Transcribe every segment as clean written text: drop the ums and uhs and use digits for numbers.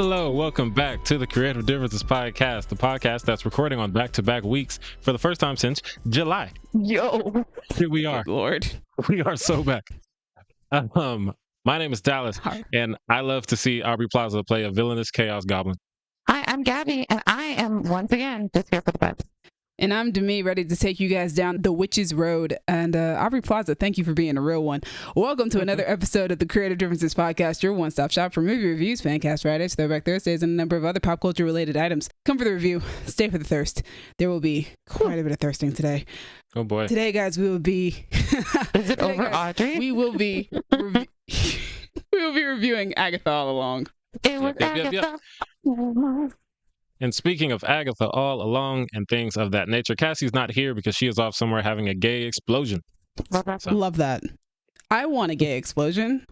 Hello, welcome back to the Creative Differences Podcast, the podcast that's recording on back-to-back weeks for the first time since July. Yo, Here we are. Good Lord. We are so back. My name is Dallas, and I love to see Aubrey Plaza play a villainous chaos goblin. Hi, I'm Gaby, and I am once again just here for the vibes. And I'm Demi, ready to take you guys down the witch's road. And Aubrey Plaza, thank you for being a real one. Welcome to another episode of the Creative Differences Podcast, your one-stop shop for movie reviews, Fancast Fridays, Throwback Thursdays, and a number of other pop culture-related items. Come for the review, stay for the thirst. There will be quite a bit of thirsting today. Oh boy. Today, guys, we will be... Is it over, guys, Audrey? We will be... we will be reviewing Agatha All Along. It was Agatha. And speaking of Agatha All Along and things of that nature, Cassie's not here because she is off somewhere having a gay explosion. Love that. I want a gay explosion.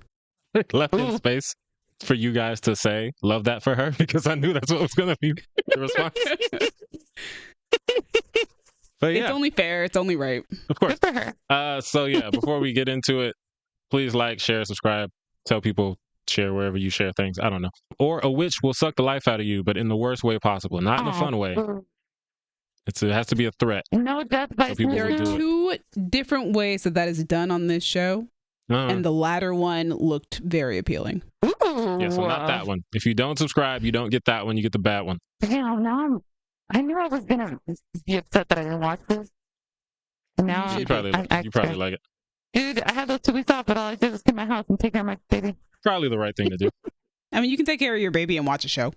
Left in space for you guys to say, love that for her, because I knew that's what was going to be the response. But yeah. It's only fair. It's only right. Of course. Good for her. So yeah, before we get into it, please like, share, subscribe, tell people, share wherever you share things. I don't know. Or a witch will suck the life out of you, but in the worst way possible, not in a fun way. It has to be a threat. No death by people There are two different ways that is done on this show, and the latter one looked very appealing. Ooh. Yeah, so not that one. If you don't subscribe, you don't get that one. You get the bad one. Damn, now I knew I was gonna be upset that I didn't watch this. And now You probably like it. Dude, I had those 2 weeks off, but all I did was get my house and take care of my baby. Probably the right thing to do. I mean, you can take care of your baby and watch a show.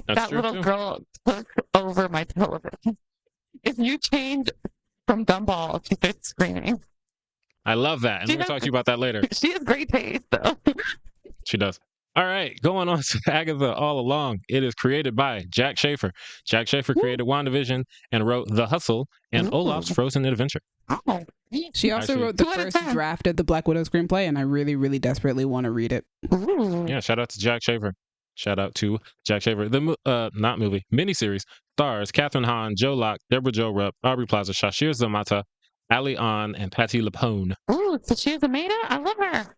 That's That true, little too. girl took over my television. If you change from Dumbball, she starts screaming. I love that. And we'll talk to you about that later. She has great taste, though. She does. All right, going on to Agatha All Along. It is created by Jack Schaefer. Jack Schaefer created WandaVision and wrote The Hustle and Olaf's Frozen Adventure. Oh. She also wrote the first draft of the Black Widow screenplay, and I really, really desperately want to read it. Ooh. Yeah, shout out to Jack Schaefer. Shout out to Jack Schaefer. The miniseries stars Catherine Hahn, Joe Locke, Deborah Jo Rupp, Aubrey Plaza, Shashir Zamata, Ali An, and Patti LuPone. Ooh, so she's a maida? I love her.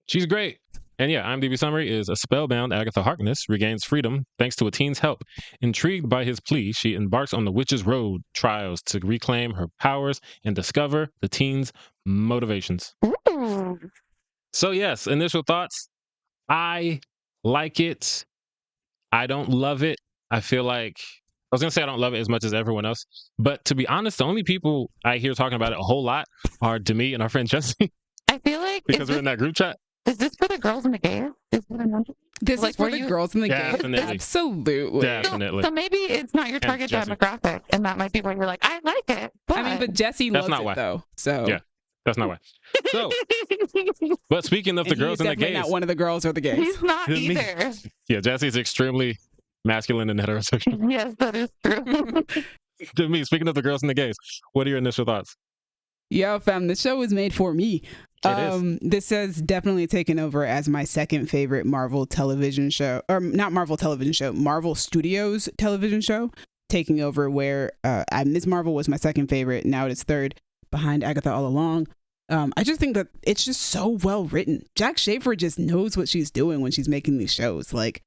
She's great. And yeah, IMDb summary is a spellbound Agatha Harkness regains freedom thanks to a teen's help. Intrigued by his plea, she embarks on the witch's road trials to reclaim her powers and discover the teen's motivations. Ooh. So yes, initial thoughts. I like it. I don't love it. I feel like I was going to say I don't love it as much as everyone else. But to be honest, the only people I hear talking about it a whole lot are Demi and our friend Jesse. I feel like... Because we're in that group chat. Is this for the girls and the gays? Is what I'm wondering? This Like, is for were the you- girls and the gays. Definitely. Absolutely. Definitely. So maybe it's not your target Jesse. demographic, and that might be where you're like, I like it. But... I mean, but Jesse That's loves not it, why. though. So. Yeah. That's not why. So, but speaking of the And girls he's and the definitely gays. not one of the girls or the gays. He's not Me. either. Yeah, Jesse's extremely masculine and heterosexual. Yes, that is true. Demi, speaking of the girls and the gays, what are your initial thoughts? Yo, fam, this show was made for me. This has definitely taken over as my second favorite Marvel television show, or not Marvel television show, Marvel Studios television show, taking over where Ms. Marvel was my second favorite. Now it is third behind Agatha All Along. I just think that it's just so well written. Jack Schaefer just knows what she's doing when she's making these shows. Like,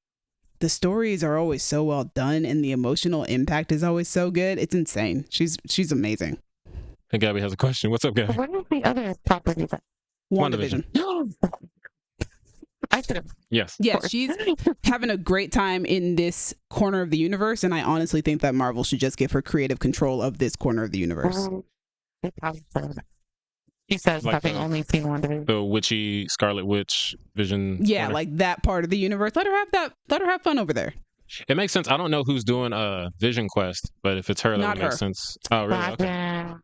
the stories are always so well done and the emotional impact is always so good. It's insane. She's amazing. And Gaby has a question. What's up, Gaby? What is the other property that... WandaVision. I should have... Yes. Yeah, she's having a great time in this corner of the universe, and I honestly think that Marvel should just give her creative control of this corner of the universe. She says, Like having the- only seen WandaVision. The witchy Scarlet Witch Vision. Yeah, corner. like that part of the universe. Let her have fun over there. It makes sense. I don't know who's doing Vision Quest, but if it's her, that Not would make her. sense. Oh, really? Okay. Gotcha.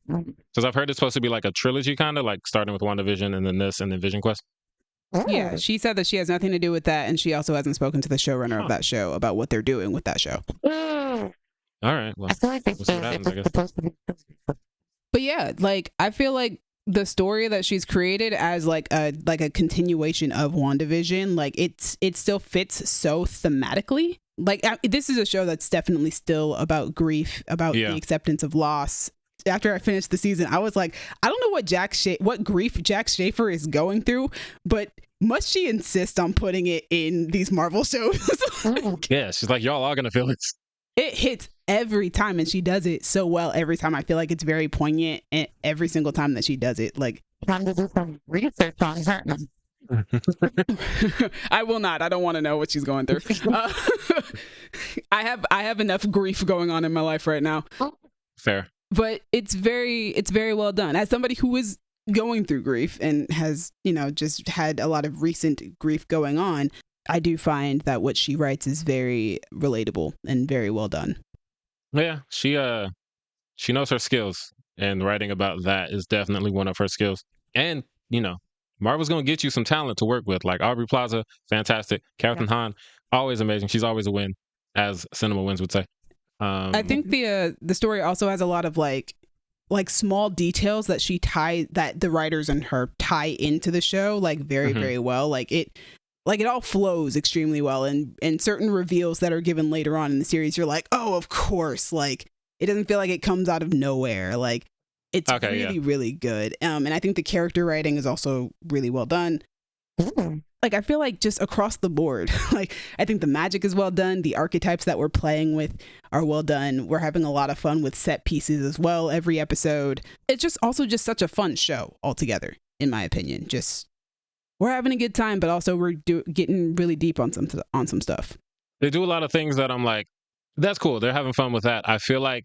Because I've heard it's supposed to be like a trilogy, kind of like starting with WandaVision and then this and then Vision Quest. Yeah, she said that she has nothing to do with that, and she also hasn't spoken to the showrunner of that show about what they're doing with that show. Ooh. All right. Well, I feel like they we'll see what said happens, it I was guess. supposed to be... But yeah, like I feel like the story that she's created as like a continuation of WandaVision, like it still fits so thematically. Like this is a show that's definitely still about grief, about Yeah. the acceptance of loss, after I finished the season, I was like, I don't know what grief Jack Schaefer is going through, but must she insist on putting it in these Marvel shows? Yeah, she's like, y'all are gonna feel it. It hits every time, and she does it so well every time. I feel like it's very poignant, and every single time that she does it, like, Time to do some research on her. I will not. I don't want to know what she's going through. I have enough grief going on in my life right now. Fair. But it's very well done. As somebody who is going through grief and has, just had a lot of recent grief going on, I do find that what she writes is very relatable and very well done. Yeah, she knows her skills, and writing about that is definitely one of her skills. And, Marvel's going to get you some talent to work with, like Aubrey Plaza, fantastic. Catherine Hahn, always amazing. She's always a win, as Cinema Wins would say. I think the story also has a lot of like small details that the writers and her tie into the show, like very, very well. Like it all flows extremely well, and certain reveals that are given later on in the series, you're like, oh, of course. Like, it doesn't feel like it comes out of nowhere. Like, it's really good. And I think the character writing is also really well done. Like, I feel like just across the board, like, I think the magic is well done. The archetypes that we're playing with are well done. We're having a lot of fun with set pieces as well every episode. It's just also just such a fun show altogether, in my opinion. Just, we're having a good time, but also we're getting really deep on some stuff. They do a lot of things that I'm like, that's cool. They're having fun with that. I feel like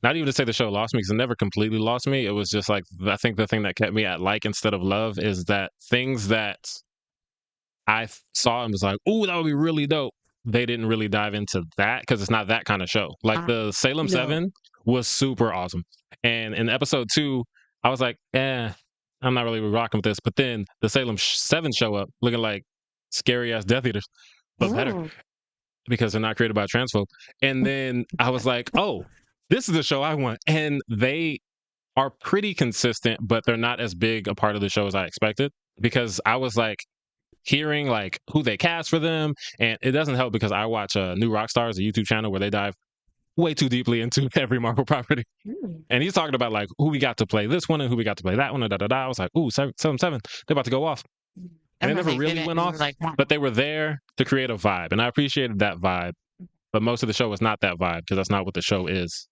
not even to say the show lost me, because it never completely lost me. It was just like, I think the thing that kept me at like instead of love is that things that I saw and was like, oh, that would be really dope. They didn't really dive into that because it's not that kind of show. Like the Salem 7 was super awesome. And in episode 2, I was like, I'm not really rocking with this. But then the Salem 7 show up looking like scary ass Death Eaters, but better because they're not created by a transphobe. And then I was like, oh, this is the show I want. And they are pretty consistent, but they're not as big a part of the show as I expected, because I was like hearing like who they cast for them. And it doesn't help because I watch New Rockstars, a YouTube channel where they dive way too deeply into every Marvel property. And he's talking about like who we got to play this one and who we got to play that one. And I was like, ooh, 7-7, they're about to go off. And they never really went off, but they were there to create a vibe. And I appreciated that vibe. But most of the show is not that vibe, because that's not what the show is.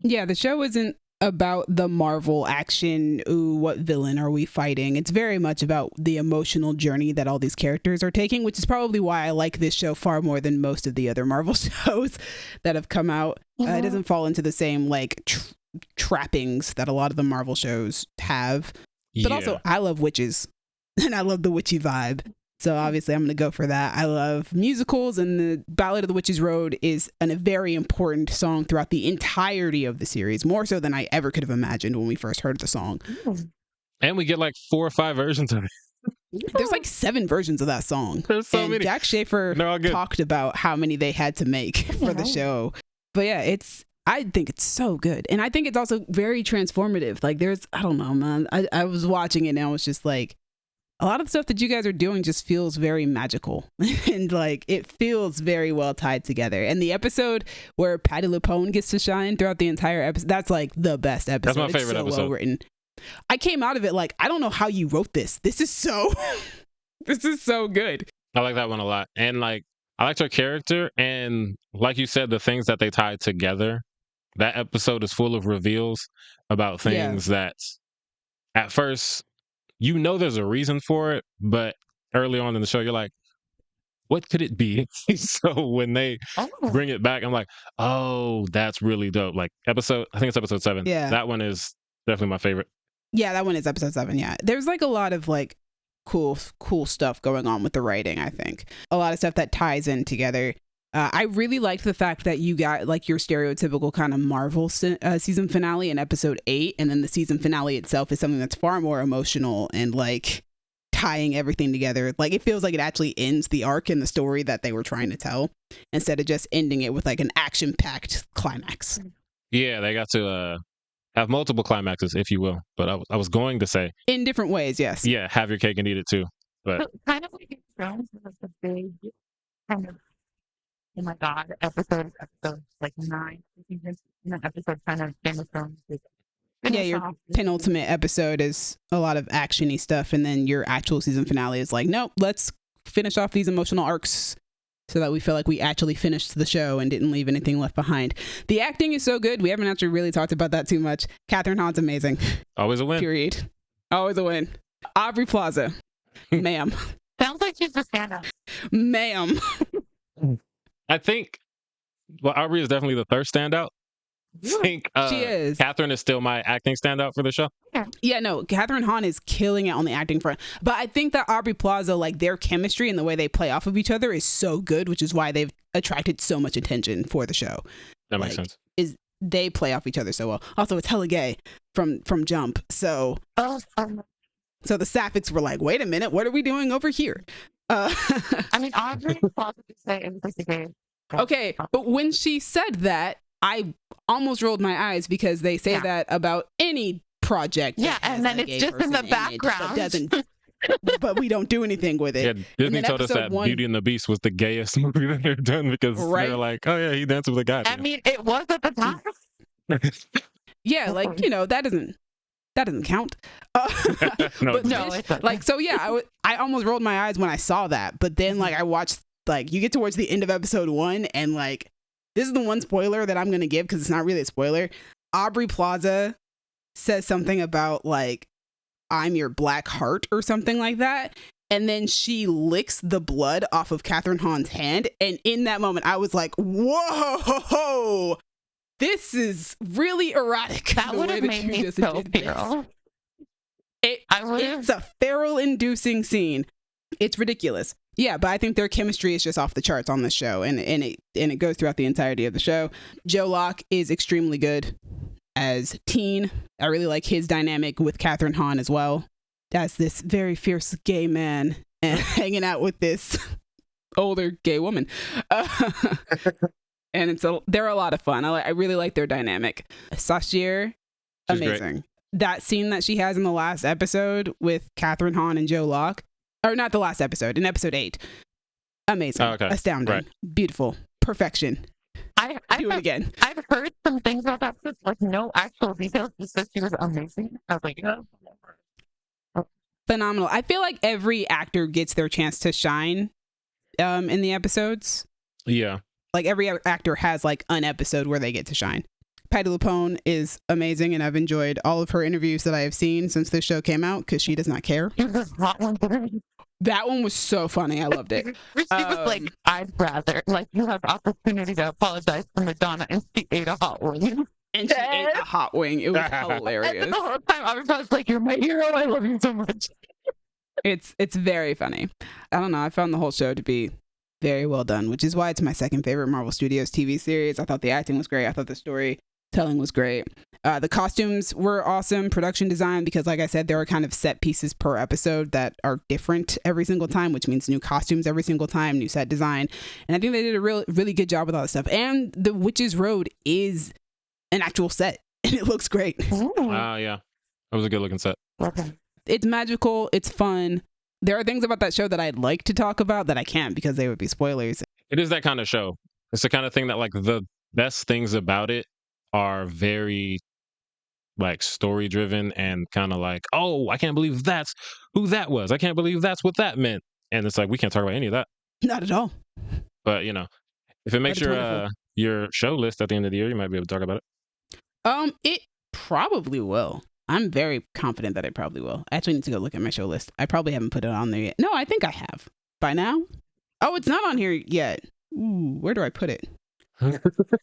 Yeah, the show isn't about the Marvel action, ooh, what villain are we fighting? It's very much about the emotional journey that all these characters are taking, which is probably why I like this show far more than most of the other Marvel shows that have come out. It doesn't fall into the same like trappings that a lot of the Marvel shows have. But also, I love witches, and I love the witchy vibe. So obviously I'm going to go for that. I love musicals, and the Ballad of the Witch's Road is a very important song throughout the entirety of the series, more so than I ever could have imagined when we first heard the song. And we get like 4 or 5 versions of it. There's like 7 versions of that song. There's so many. Jack Schaefer talked about how many they had to make for the show. But yeah, I think it's so good. And I think it's also very transformative. Like I don't know, man. I was watching it and I was just like, a lot of the stuff that you guys are doing just feels very magical, and like it feels very well tied together. And the episode where Patti LuPone gets to shine throughout the entire episode, that's like the best episode. That's my favorite episode. Well written. I came out of it like, I don't know how you wrote this. This is so good. I like that one a lot. And like, I liked her character, and like you said, the things that they tied together. That episode is full of reveals about things that at first, there's a reason for it, but early on in the show, you're like, what could it be? So when they bring it back, I'm like, oh, that's really dope. Like I think it's episode 7. Yeah. That one is definitely my favorite. Yeah, that one is episode 7. Yeah. There's like a lot of like cool stuff going on with the writing, I think. A lot of stuff that ties in together. I really liked the fact that you got like your stereotypical kind of Marvel season finale in episode 8, and then the season finale itself is something that's far more emotional and like tying everything together. Like it feels like it actually ends the arc in the story that they were trying to tell, instead of just ending it with like an action-packed climax. Yeah, they got to have multiple climaxes, if you will. But I was going to say in different ways, yes. Yeah, have your cake and eat it too. But kind of like it sounds like a big kind of Oh my god, episode like 9. And then episode 10 of Game of Thrones. Yeah, your penultimate episode is a lot of actiony stuff, and then your actual season finale is like, nope, let's finish off these emotional arcs so that we feel like we actually finished the show and didn't leave anything left behind. The acting is so good. We haven't actually really talked about that too much. Catherine Hahn's amazing. Always a win. Period. Always a win. Aubrey Plaza. Ma'am. Sounds like she's a stand-up. Ma'am. I think, well, Aubrey is definitely the third standout. I think she is. Catherine is still my acting standout for the show. Yeah, no, Catherine Hahn is killing it on the acting front. But I think that Aubrey Plaza, like their chemistry and the way they play off of each other is so good, which is why they've attracted so much attention for the show. That makes sense. They play off each other so well. Also, it's hella gay from jump. So the Sapphics were like, wait a minute, what are we doing over here? I mean, Aubrey Plaza could say everything gay. Okay, but when she said that, I almost rolled my eyes because they say that about any project. Yeah, and then it's just in the background. But we don't do anything with it. Yeah, Disney told us that Beauty and the Beast was the gayest movie that they've done because they're like, oh yeah, he danced with a guy. I mean, it was at the time. Yeah, like, that doesn't count. No, but no, like, so yeah, I almost rolled my eyes when I saw that. But then like I watched, like, you get towards the end of episode 1 and like, this is the one spoiler that I'm going to give because it's not really a spoiler. Aubrey Plaza says something about like, I'm your black heart or something like that. And then she licks the blood off of Catherine Hahn's hand. And in that moment, I was like, whoa, this is really erotic. That would have made me so feral. It's a feral-inducing scene. It's ridiculous. Yeah, but I think their chemistry is just off the charts on this show, and it goes throughout the entirety of the show. Joe Locke is extremely good as Teen. I really like his dynamic with Catherine Hahn as well. That's this very fierce gay man and hanging out with this older gay woman. And they're a lot of fun. I really like their dynamic. Sasheer, amazing. That scene that she has in the last episode with Catherine Hahn and Joe Locke, or not the last episode, in episode 8. Amazing. Oh, okay. Astounding. Right. Beautiful. Perfection. Do it again. I've heard some things about that, but like no actual details. Just that she was amazing. I was like, phenomenal. I feel like every actor gets their chance to shine in the episodes. Yeah. Like every actor has like an episode where they get to shine. Patti LuPone is amazing, and I've enjoyed all of her interviews that I have seen since this show came out because she does not care. That one was so funny. I loved it. She was like, I'd rather, like, you have the opportunity to apologize to Madonna, and she ate a hot wing. And she ate a hot wing. It was hilarious. And the whole time I was like, you're my hero. I love you so much. It's very funny. I don't know. I found the whole show to be very well done, which is why it's my second favorite Marvel Studios TV series. I thought the acting was great. I thought the storytelling was great. The costumes were awesome. Production design, because like I said, there are kind of set pieces per episode that are different every single time, which means new costumes every single time, new set design. And I think they did a really good job with all that stuff. And the Witch's Road is an actual set, and it looks great. Yeah. That was a good looking set. Okay. It's magical. It's fun. There are things about that show that I'd like to talk about that I can't because they would be spoilers. It is that kind of show. It's the kind of thing that like the best things about it are very like story driven and kind of like, oh, I can't believe that's who that was. I can't believe that's what that meant. And it's like, we can't talk about any of that. Not at all. But if it makes your show list at the end of the year, you might be able to talk about it. It probably will. I'm very confident that it probably will. I actually need to go look at my show list. I probably haven't put it on there yet. No, I think I have. By now? Oh, it's not on here yet. Ooh, where do I put it?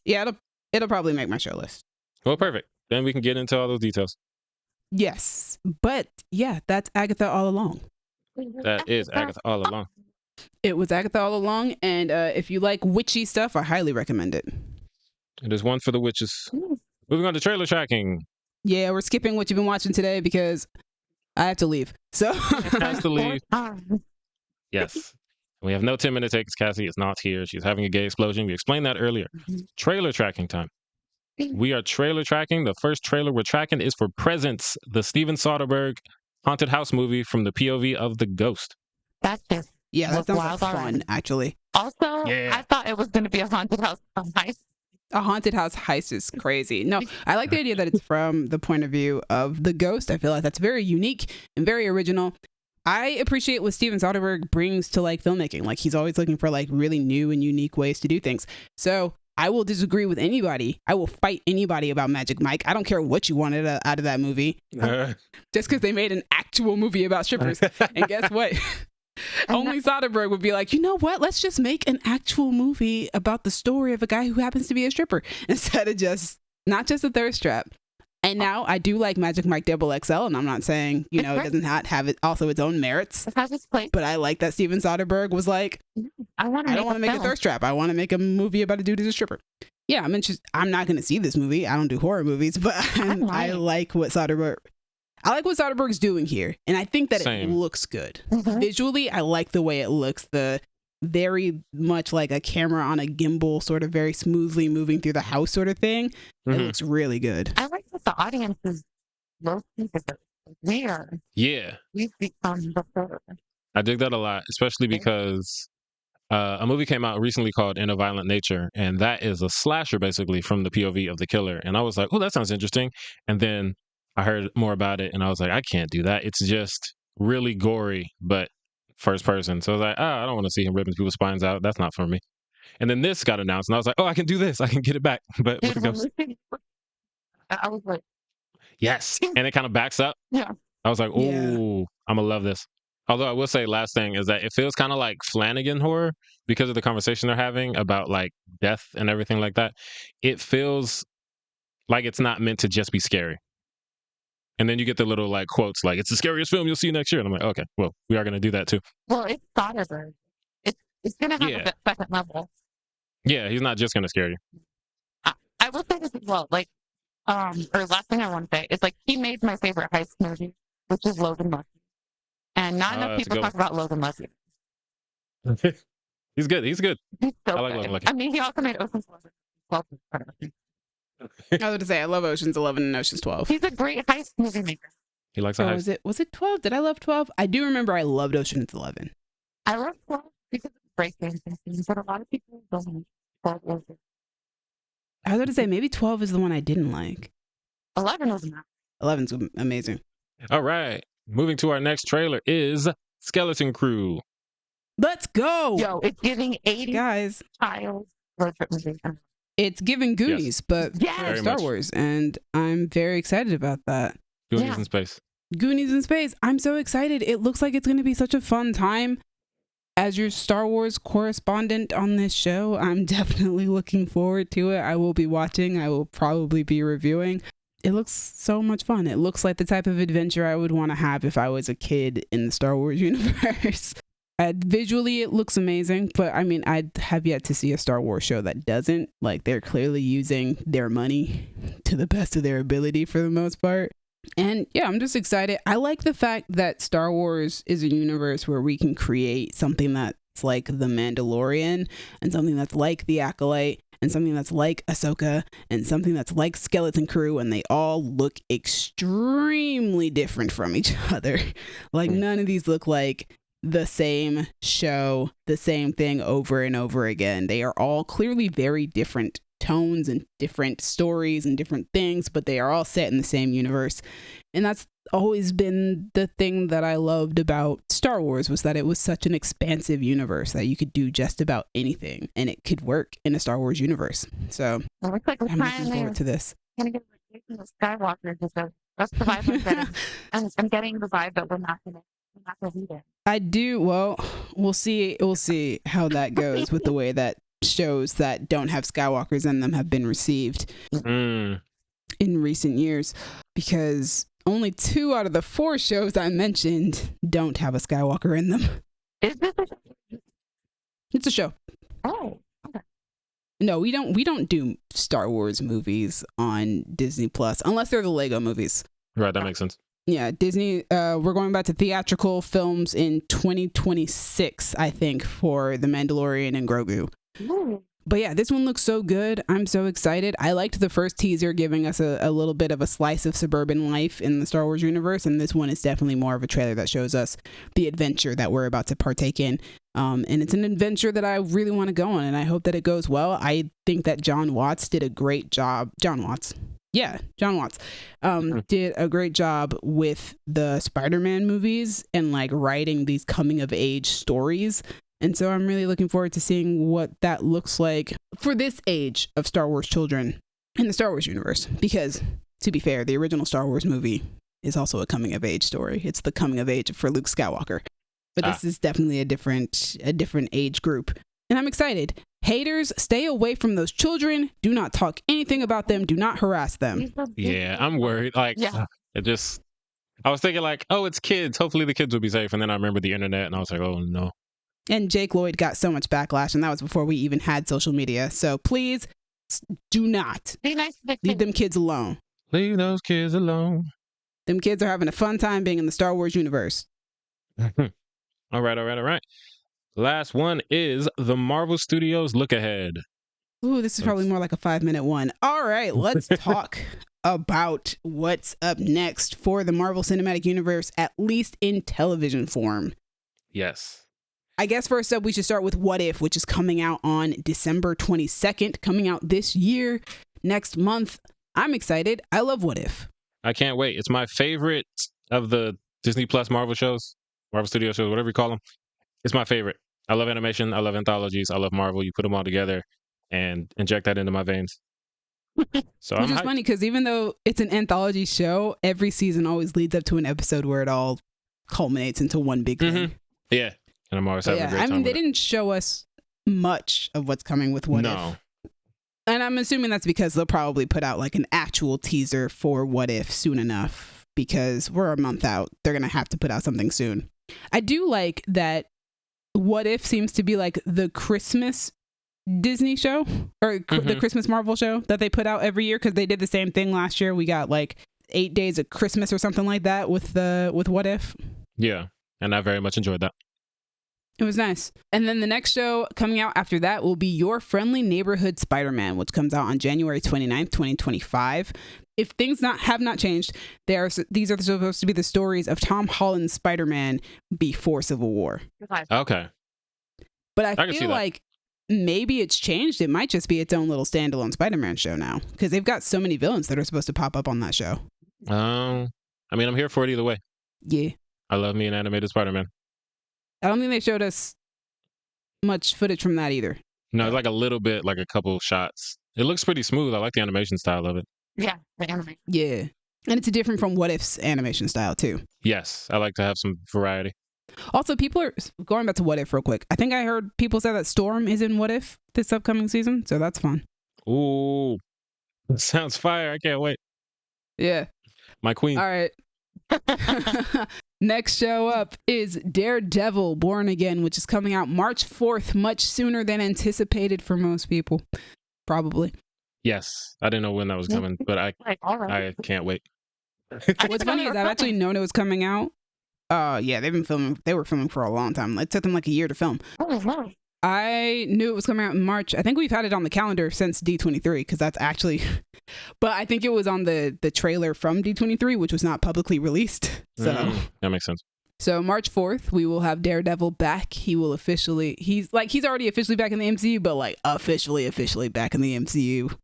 Yeah, it'll probably make my show list. Well, perfect. Then we can get into all those details. Yes. But yeah, that's Agatha All Along. That is Agatha All Along. It was Agatha All Along. And if you like witchy stuff, I highly recommend it. It is one for the witches. Moving on to trailer tracking. Yeah, we're skipping what you've been watching today because I have to leave. So has to leave. Yes. We have no 10-minute takes. Cassie is not here. She's having a gay explosion. We explained that earlier. Trailer tracking time. We are trailer tracking. The first trailer we're tracking is for Presence, the Steven Soderbergh haunted house movie from the POV of the ghost. That's it. Yeah, that look sounds like wild fun, already. actually. Also, Yeah. I thought it was going to be a haunted house heist. A haunted house heist is crazy. No, I like the idea that it's from the point of view of the ghost. I feel like that's very unique and very original. I appreciate what Steven Soderbergh brings to like filmmaking. Like he's always looking for like really new and unique ways to do things. So I will disagree with anybody. I will fight anybody about Magic Mike. I don't care what you wanted out of that movie. Just because they made an actual movie about strippers. And guess what? Only Soderbergh would be like, you know what? Let's just make an actual movie about the story of a guy who happens to be a stripper instead of just not just a thirst trap. And now I do like Magic Mike Double XL, and I'm not saying, you know, it doesn't have it also its own merits. It has its place. But I like that Steven Soderbergh was like, I don't want to make a thirst trap. I want to make a movie about a dude who's a stripper. Yeah, I'm not going to see this movie. I don't do horror movies, but I like what Soderbergh's doing here. And I think that it looks good. Mm-hmm. Visually, I like the way it looks. The very much like a camera on a gimbal, sort of very smoothly moving through the house sort of thing. Mm-hmm. It looks really good. I like that the audience is low key. We've become before. I dig that a lot, especially because a movie came out recently called In a Violent Nature, and that is a slasher basically from the POV of the killer. And I was like, oh, that sounds interesting. And then I heard more about it and I was like, I can't do that. It's just really gory, but first person. So I was like, I don't want to see him ripping people's spines out. That's not for me. And then this got announced and I was like, oh, I can do this. I can get it back. But with the ghost. I was like, yes. And it kind of backs up. Yeah. I was like, oh, yeah. I'm going to love this. Although I will say last thing is that it feels kind of like Flanagan horror because of the conversation they're having about like death and everything like that. It feels like it's not meant to just be scary. And then you get the little like quotes like, it's the scariest film you'll see next year. And I'm like, okay, well, we are going to do that too. Well, it's Soderbergh. It's going to have a second level. Yeah, he's not just going to scare you. I will say this as well. Like, or last thing I want to say is like, he made my favorite heist movie, which is Logan Lucky. And not enough people talk about Logan Lucky. He's good. He's good. He's so I like good. Logan Lucky. I mean, he also made Ocean's 12. I was going to say, I love Ocean's 11 and Ocean's 12. He's a great heist movie maker. He likes a heist. Was it 12? Did I love 12? I do remember I loved Ocean's 11. I love 12 because it's breakdancing, but a lot of people don't like 12. I was going to say, maybe 12 is the one I didn't like. 11 was not. 11's amazing. All right. Moving to our next trailer is Skeleton Crew. Let's go. Yo, it's giving 80 guys. Child road trip movie. It's giving Goonies, but for Star Wars, and I'm very excited about that. Goonies in space. Goonies in space. I'm so excited. It looks like it's going to be such a fun time. As your Star Wars correspondent on this show, I'm definitely looking forward to it. I will be watching. I will probably be reviewing. It looks so much fun. It looks like the type of adventure I would want to have if I was a kid in the Star Wars universe. Visually, it looks amazing, but I mean, I have yet to see a Star Wars show that doesn't. Like, they're clearly using their money to the best of their ability for the most part. And yeah, I'm just excited. I like the fact that Star Wars is a universe where we can create something that's like The Mandalorian and something that's like The Acolyte and something that's like Ahsoka and something that's like Skeleton Crew, and they all look extremely different from each other. Like, none of these look like the same show, the same thing over and over again. They are all clearly very different tones and different stories and different things, but they are all set in the same universe. And that's always been the thing that I loved about Star Wars, was that it was such an expansive universe that you could do just about anything and it could work in a Star Wars universe. So I'm looking forward to this. I'm going to get the Skywalker because that's the vibe I'm getting. And I'm getting the vibe that we're not going to read it. I do. Well, we'll see how that goes with the way that shows that don't have Skywalkers in them have been received in recent years, because only 2 out of the 4 shows I mentioned don't have a Skywalker in them. Is this a show? It's a show. Oh, okay. No, we don't do Star Wars movies on Disney Plus unless they're the Lego movies. Right, that makes sense. Yeah, Disney, we're going back to theatrical films in 2026, I think, for The Mandalorian and Grogu. Ooh. But yeah, this one looks so good. I'm so excited. I liked the first teaser giving us a little bit of a slice of suburban life in the Star Wars universe. And this one is definitely more of a trailer that shows us the adventure that we're about to partake in. And it's an adventure that I really want to go on. And I hope that it goes well. I think that John Watts did a great job. John Watts did a great job with the Spider-Man movies and like writing these coming of age stories. And so I'm really looking forward to seeing what that looks like for this age of Star Wars children in the Star Wars universe. Because, to be fair, the original Star Wars movie is also a coming of age story. It's the coming of age for Luke Skywalker. But this is definitely a different age group. And I'm excited. Haters, stay away from those children. Do not talk anything about them. Do not harass them. Yeah, I'm worried. I was thinking like, oh, it's kids. Hopefully the kids will be safe. And then I remember the internet and I was like, oh no. And Jake Lloyd got so much backlash, and that was before we even had social media. So please do not leave them kids alone. Leave those kids alone. Them kids are having a fun time being in the Star Wars universe. All right. Last one is the Marvel Studios look ahead. Ooh, this is probably more like a 5-minute one. All right, let's talk about what's up next for the Marvel Cinematic Universe, at least in television form. Yes. I guess first up, we should start with What If, which is coming out on December 22nd, coming out this year, next month. I'm excited. I love What If. I can't wait. It's my favorite of the Disney Plus Marvel shows, Marvel Studio shows, whatever you call them. It's my favorite. I love animation. I love anthologies. I love Marvel. You put them all together and inject that into my veins. So Which is funny because even though it's an anthology show, every season always leads up to an episode where it all culminates into one big thing. Yeah. And I'm always having a great time. I mean, they didn't show us much of what's coming with What If. And I'm assuming that's because they'll probably put out like an actual teaser for What If soon enough because we're a month out. They're going to have to put out something soon. I do like that What If seems to be like the Christmas Disney show or the Christmas Marvel show that they put out every year because they did the same thing last year. We got like 8 days of Christmas or something like that with What If. Yeah. And I very much enjoyed that. It was nice. And then the next show coming out after that will be Your Friendly Neighborhood Spider-Man, which comes out on January 29th, 2025. If things have not changed, these are supposed to be the stories of Tom Holland's Spider-Man before Civil War. Okay. But I feel like maybe it's changed. It might just be its own little standalone Spider-Man show now because they've got so many villains that are supposed to pop up on that show. I mean, I'm here for it either way. Yeah. I love me an animated Spider-Man. I don't think they showed us much footage from that either. No, it's like a little bit, like a couple shots. It looks pretty smooth. I like the animation style of it. Yeah, the animation. Yeah. And it's different from What If's animation style, too. Yes, I like to have some variety. Also, people are going back to What If real quick. I think I heard people say that Storm is in What If this upcoming season, so that's fun. Ooh, that sounds fire. I can't wait. Yeah. My queen. All right. Next show up is Daredevil Born Again, which is coming out March 4th, much sooner than anticipated for most people. Probably. Yes. I didn't know when that was coming, but I can't wait. What's funny is I've actually known it was coming out. Yeah, they've been filming. They were filming for a long time. It took them like a year to film. Oh, wow. I knew it was coming out in March. I think we've had it on the calendar since D23 because that's actually, but I think it was on the trailer from D23, which was not publicly released. So that makes sense. So March 4th, we will have Daredevil back. He's already officially back in the MCU, but like officially back in the MCU.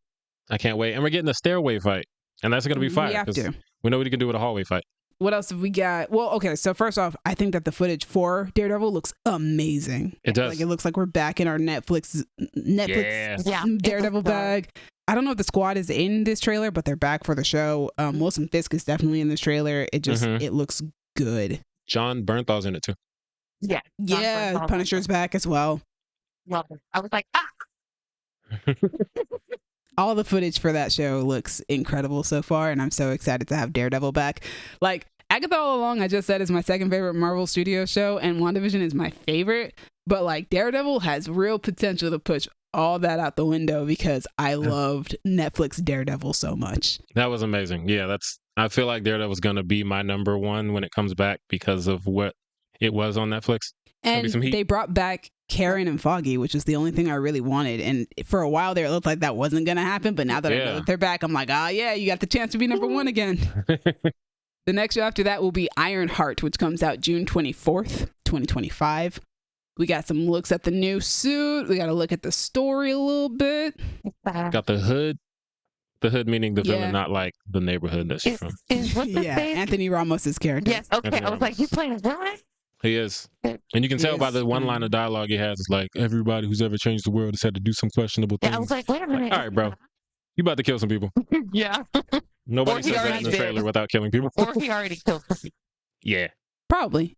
I can't wait. And we're getting a stairway fight. And that's going to be fire. We have to. We know what he can do with a hallway fight. What else have we got? Well, okay, so first off, I think that the footage for Daredevil looks amazing. It does. Like, it looks like we're back in our Netflix Daredevil bag. I don't know if the squad is in this trailer, but they're back for the show. Wilson Fisk is definitely in this trailer. It just it looks good. John Bernthal's in it too. Yeah. Yeah, Punisher's back as well. Love it. I was like, ah! All the footage for that show looks incredible so far, and I'm so excited to have Daredevil back. Like, Agatha All Along, I just said, is my second favorite Marvel Studios show, and WandaVision is my favorite. But, like, Daredevil has real potential to push all that out the window because I loved Netflix Daredevil so much. That was amazing. Yeah, I feel like Daredevil's going to be my number one when it comes back because of what it was on Netflix. And they brought back Karen and Foggy, which is the only thing I really wanted. And for a while there, it looked like that wasn't going to happen. But now that I know that they're back, I'm like, yeah, you got the chance to be number one again. The next show after that will be Ironheart, which comes out June 24th, 2025. We got some looks at the new suit. We got to look at the story a little bit. Got the hood. The hood meaning the villain, not like the neighborhood that she's from. Anthony Ramos's character. Yes, okay. Anthony I was like, he's playing a villain? He is. And you can tell by the one line of dialogue he has. It's like, everybody who's ever changed the world has had to do some questionable things. Yeah, I was like, wait a minute. All right, bro. You about to kill some people. Yeah. Nobody says that in the trailer without killing people. Or he already killed some people. Yeah. Probably.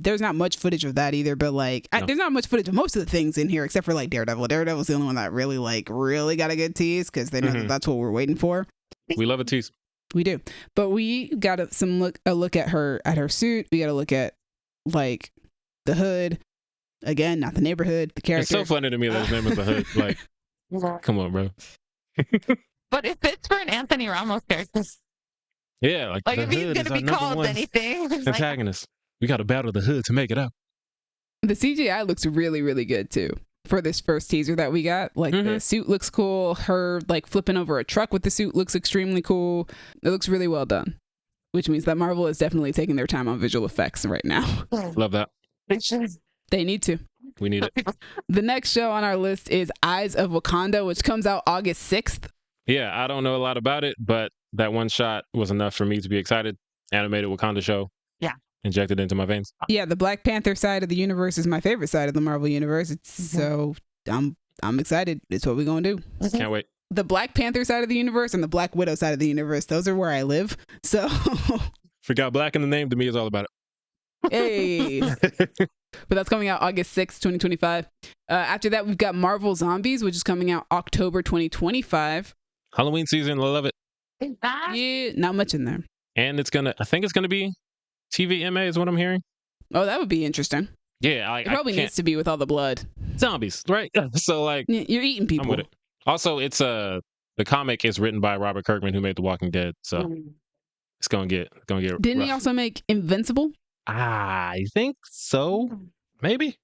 There's not much footage of that either, but like, there's not much footage of most of the things in here except for like Daredevil. Daredevil's the only one that really got a good tease because they know that that's what we're waiting for. We love a tease. We do. But we got a look at her suit. We got to look at like the hood. Again, not the neighborhood, the character. It's so funny to me that his name is the hood. Like, come on, bro. But it fits for an Anthony Ramos character. Yeah, like if he's going to be called anything. Antagonist. We got to battle the hood to make it up. The CGI looks really, really good too for this first teaser that we got. Like the suit looks cool. Her like flipping over a truck with the suit looks extremely cool. It looks really well done, which means that Marvel is definitely taking their time on visual effects right now. Love that. They need to. We need it. The next show on our list is Eyes of Wakanda, which comes out August 6th. Yeah, I don't know a lot about it, but that one shot was enough for me to be excited. Animated Wakanda show. Yeah. Injected into my veins. Yeah, the Black Panther side of the universe is my favorite side of the Marvel universe. So I'm excited. It's what we're gonna do. Can't wait. The Black Panther side of the universe and the Black Widow side of the universe, those are where I live. So forgot black in the name to me is all about it. Hey. But that's coming out August 6th, 2025. After that, we've got Marvel Zombies, which is coming out October 2025. Halloween season, I love it. Yeah, not much in there. And I think it's gonna be TVMA is what I'm hearing. Oh, that would be interesting. Yeah, it probably needs to be with all the blood. Zombies, right? So like, you're eating people. I'm with it. Also, it's the comic is written by Robert Kirkman, who made The Walking Dead. So it's gonna get. Didn't he also make Invincible? I think so. Maybe.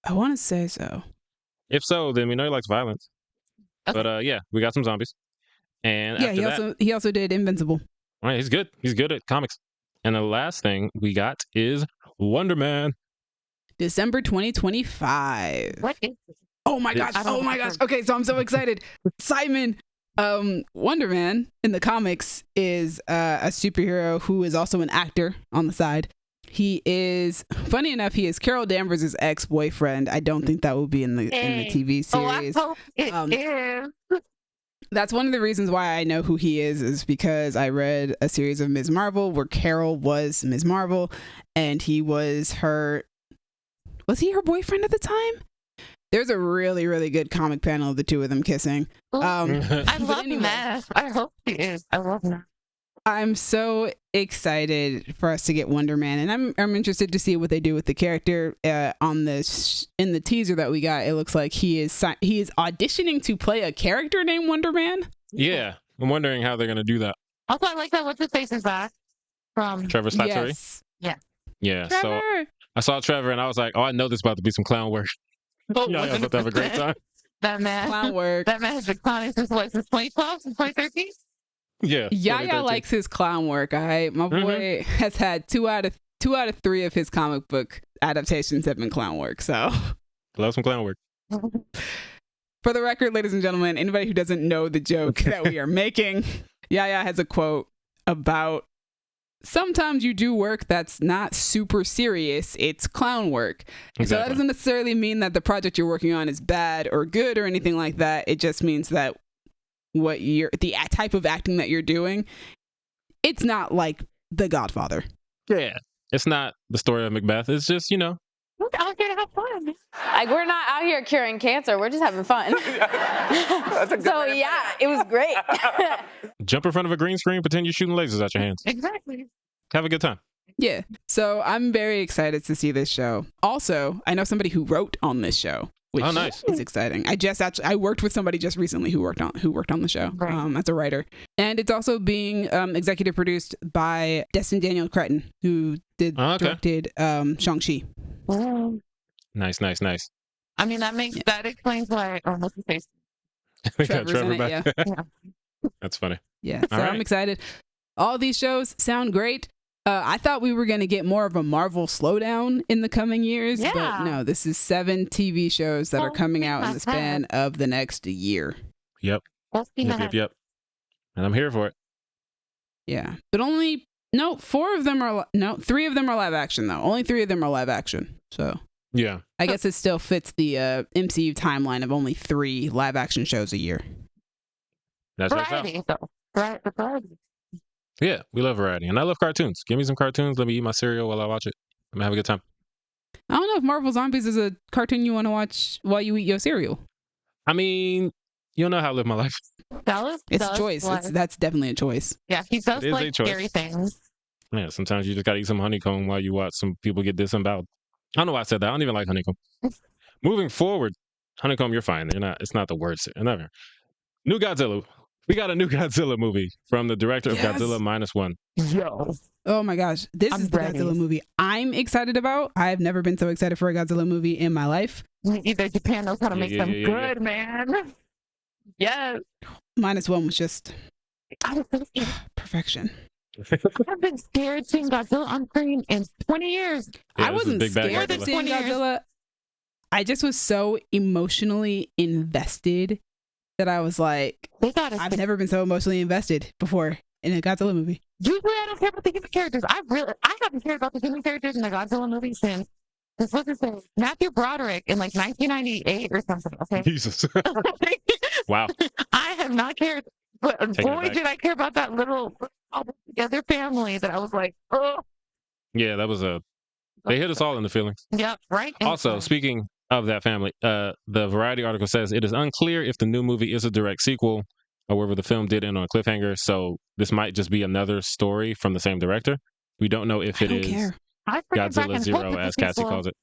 I want to say so. If so, then we know he likes violence. Okay. But yeah, we got some zombies. And yeah, he also did Invincible. All right, he's good. He's good at comics. And the last thing we got is Wonder Man. December 2025. What is this? Oh my gosh. Oh my gosh. Okay, so I'm so excited. Simon, Wonder Man in the comics is a superhero who is also an actor on the side. He is, funny enough, he is Carol Danvers' ex-boyfriend. I don't think that will be in the TV series. Oh, I hope it is. That's one of the reasons why I know who he is because I read a series of Ms. Marvel where Carol was Ms. Marvel and he was he her boyfriend at the time? There's a really, really good comic panel of the two of them kissing. I love Matt. I hope he is. I love Matt. I'm so excited for us to get Wonder Man, and I'm interested to see what they do with the character. On this in the teaser that we got, it looks like he is auditioning to play a character named Wonder Man. Yeah, I'm wondering how they're gonna do that. Also, I like that what's his face is back from Trevor Slattery. Yes. Yeah. Trevor. So I saw Trevor, and I was like, oh, I know this is about to be some clown work. Yeah, I about to have a great time. That man, clown work. That man has been clowning since 2012, since 2013. Yeah. Yaya likes his clown work. All right, my boy has had two out of 3 of his comic book adaptations have been clown work. So love some clown work. For the record, ladies and gentlemen, anybody who doesn't know the joke that we are making, Yaya has a quote about sometimes you do work that's not super serious. It's clown work. Exactly. So that doesn't necessarily mean that the project you're working on is bad or good or anything like that. It just means that the type of acting that you're doing, it's not like The Godfather. Yeah. It's not the story of Macbeth. It's just, we're out here to have fun. Like, we're not out here curing cancer. We're just having fun. So, yeah, it was great. Jump in front of a green screen, pretend you're shooting lasers out your hands. Exactly. Have a good time. Yeah. So I'm very excited to see this show. Also, I know somebody who wrote on this show, which nice. is exciting. I worked with somebody just recently who worked on the show as a writer. And it's also being executive produced by Destin Daniel Cretton, who directed Shang-Chi. Nice. I mean, that explains why. Oh, what's his face? We got Trevor in it, back. yeah. That's funny. Yeah, so All right. I'm excited. All these shows sound great. I thought we were going to get more of a Marvel slowdown in the coming years, but no, this is 7 TV shows that are coming out in the span of the next year. Yep. And I'm here for it. Yeah, but 3 of them are live action though. Only 3 of them are live action. So yeah, I guess it still fits the MCU timeline of only 3 live action shows a year. That's variety, though. Variety. Yeah, we love variety, and I love cartoons. Give me some cartoons. Let me eat my cereal while I watch it. I'm gonna have a good time. I don't know if Marvel Zombies is a cartoon you want to watch while you eat your cereal. I mean, you know how I live my life. It's a choice. That's definitely a choice. Yeah, he does like scary things. Yeah, sometimes you just gotta eat some honeycomb while you watch some people get disemboweled. I don't know why I said that. I don't even like honeycomb. Moving forward, honeycomb, you're fine. It's not the words. Never. New Godzilla. We got a new Godzilla movie from the director of Godzilla -1. Yo. Oh my gosh. This is the Godzilla movie I'm excited about. I've never been so excited for a Godzilla movie in my life. Either Japan knows how to make them good, man. Yes. -1 was just perfection. I've been scared seeing Godzilla on screen in 20 years. I wasn't scared of seeing Godzilla. I just was so emotionally invested that I was like, I've never been so emotionally invested before in a Godzilla movie. Usually I don't care about the human characters. I haven't cared about the human characters in the Godzilla movie since Matthew Broderick in like 1998 or something. Okay. Jesus. Wow. I have not cared, but boy, did I care about that little together family that I was like, oh. Yeah, that was they hit us all in the feelings. Yep, right. Also, speaking of that family, the Variety article says it is unclear if the new movie is a direct sequel. However, the film did end on a cliffhanger, so this might just be another story from the same director. We don't know if it is Godzilla 0, as Cassie calls it.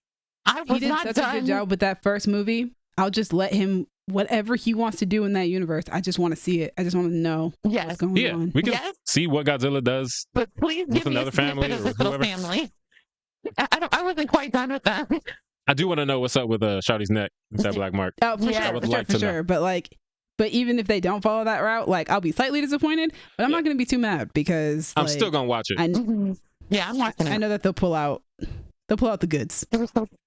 He did such a good job with that first movie. I'll just let him, whatever he wants to do in that universe, I just want to see it. I just want to know what's going on. We can see what Godzilla does, but please give me another family of this little family. I wasn't quite done with that. I do want to know what's up with Shawty's neck with that black mark. Oh, for sure. But even if they don't follow that route, like, I'll be slightly disappointed, but I'm not going to be too mad because I'm still going to watch it. I'm watching it. I know that they'll pull out the goods. It was so good.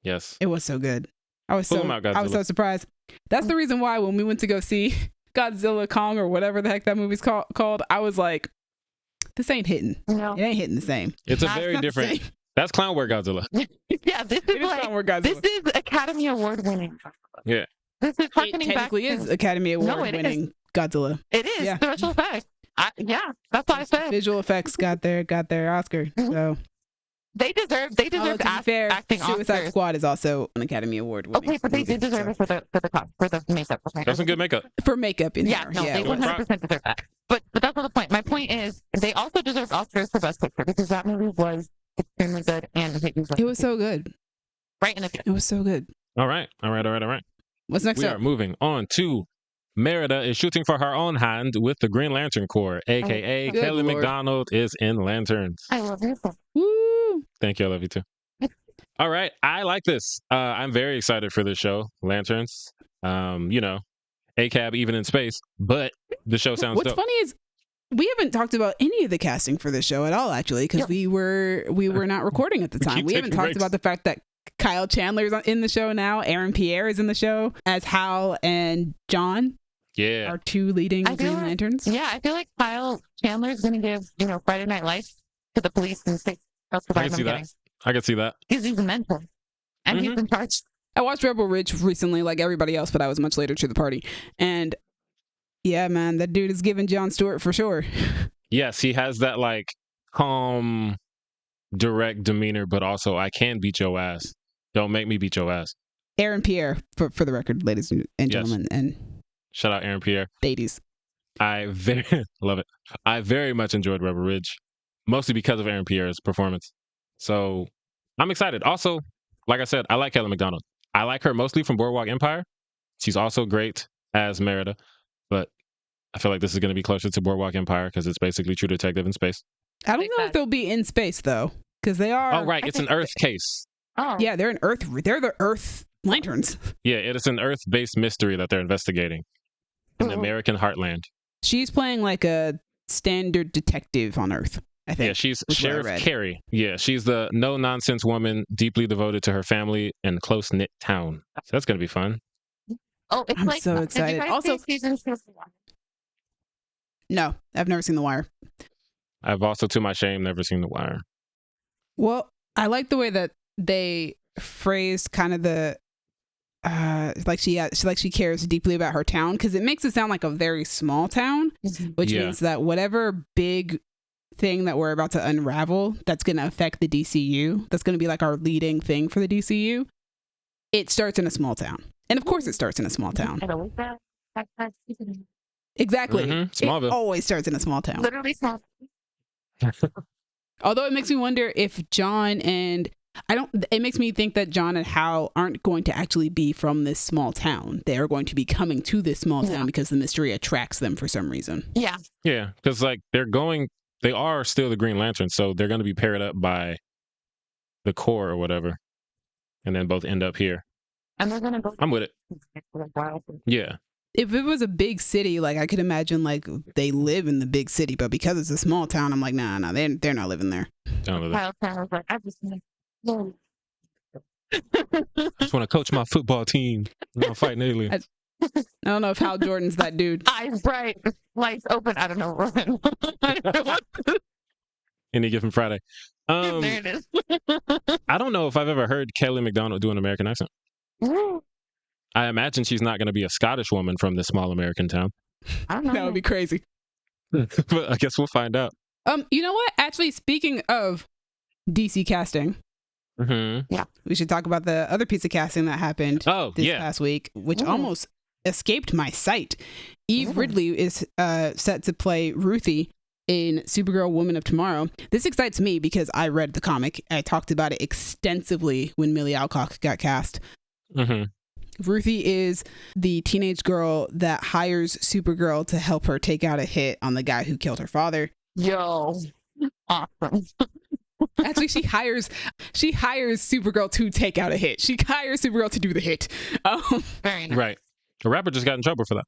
Yes. It was so good. I was so surprised. That's the reason why when we went to go see Godzilla Kong or whatever the heck that movie's called, I was like, this ain't hitting. No. It ain't hitting the same. It's a very different. That's Clownware Godzilla. Yeah, this is Academy Award winning. Yeah. This is technically is Academy Award winning Godzilla. It is. Yeah. Special effects. That's what I said. Visual effects got their Oscar. So they deserve acting Suicide Oscars. Squad is also an Academy Award winning. Okay, but they did deserve it for the makeup. Okay. That's some good makeup. For makeup in they there. 100% deserve that. But that's not the point. My point is they also deserve Oscars for Best Picture because that movie was extremely good and it was so good. Right in the It was so good. All right. What's next? We are moving on to Merida is shooting for her own hand with the Green Lantern Corps, aka Kelly MacDonald is in Lanterns. I love you. Woo! Thank you. I love you too. All right. I like this. I'm very excited for this show, Lanterns. ACAB even in space, but the show sounds What's dope. funny is we haven't talked about any of the casting for this show at all, actually, because we were not recording at the time. We haven't talked about the fact that Kyle Chandler is in the show now. Aaron Pierre is in the show as Hal and John. Yeah, our 2 leading Green Lanterns. Yeah, I feel like Kyle Chandler is going to give Friday Night Lights to the police and state. I can see that. I can see that. He's a mentor, and he's in charge. I watched Rebel Ridge recently, like everybody else, but I was much later to the party. And yeah, man, that dude is giving Jon Stewart for sure. Yes, he has that like calm, direct demeanor, but also I can beat your ass. Don't make me beat your ass. Aaron Pierre, for the record, ladies and gentlemen, and shout out Aaron Pierre. Ladies. I love it. I very much enjoyed Rebel Ridge, mostly because of Aaron Pierre's performance. So I'm excited. Also, like I said, I like Kelly MacDonald. I like her mostly from Boardwalk Empire. She's also great as Merida, but I feel like this is going to be closer to Boardwalk Empire because it's basically True Detective in space. I don't know if they'll be in space though, because they are. Oh, right. It's an Earth case. Oh. Yeah, they're the Earth Lanterns. Yeah, it is an Earth-based mystery that they're investigating in the American heartland. She's playing like a standard detective on Earth, I think. Yeah, she's Sheriff Carey. Yeah, she's the no-nonsense woman, deeply devoted to her family and close-knit town. So that's going to be fun. Oh, it's I'm so excited. Also, no, I've never seen The Wire. I've also, to my shame, never seen The Wire. Well, I like the way that they phrased kind of the like she cares deeply about her town, because it makes it sound like a very small town, which means that whatever big thing that we're about to unravel that's going to affect the DCU, that's going to be like our leading thing for the DCU, it starts in a small town. And of course it starts in a small town. Exactly. Smallville. It always starts in a small town. Literally small. Although it makes me wonder if John and it makes me think that John and Hal aren't going to actually be from this small town. They are going to be coming to this small town because the mystery attracts them for some reason. Yeah. Yeah, because like they are still the Green Lantern, so they're going to be paired up by the Corps or whatever, and then both end up here. And they're going to go. I'm with it. Yeah. If it was a big city, like I could imagine like they live in the big city, but because it's a small town, I'm like, nah, they're not living there. Kyle was like, I just want to coach my football team. I'm fighting aliens. I don't know if Hal Jordan's that dude. Eyes bright, lights open. I don't know. Any given Friday. There it is. I don't know if I've ever heard Kelly MacDonald do an American accent. I imagine she's not going to be a Scottish woman from this small American town. I don't know. That would be crazy. But I guess we'll find out. You know what? Actually, speaking of DC casting, we should talk about the other piece of casting that happened this past week, which almost escaped my sight. Eve Ridley is set to play Ruthye in Supergirl Woman of Tomorrow. This excites me because I read the comic. I talked about it extensively when Millie Alcock got cast. Ruthye is the teenage girl that hires Supergirl to help her take out a hit on the guy who killed her father. Yo, awesome. Actually, she hires Supergirl to take out a hit. She hires Supergirl to do the hit. Very nice. Right. A rapper just got in trouble for that.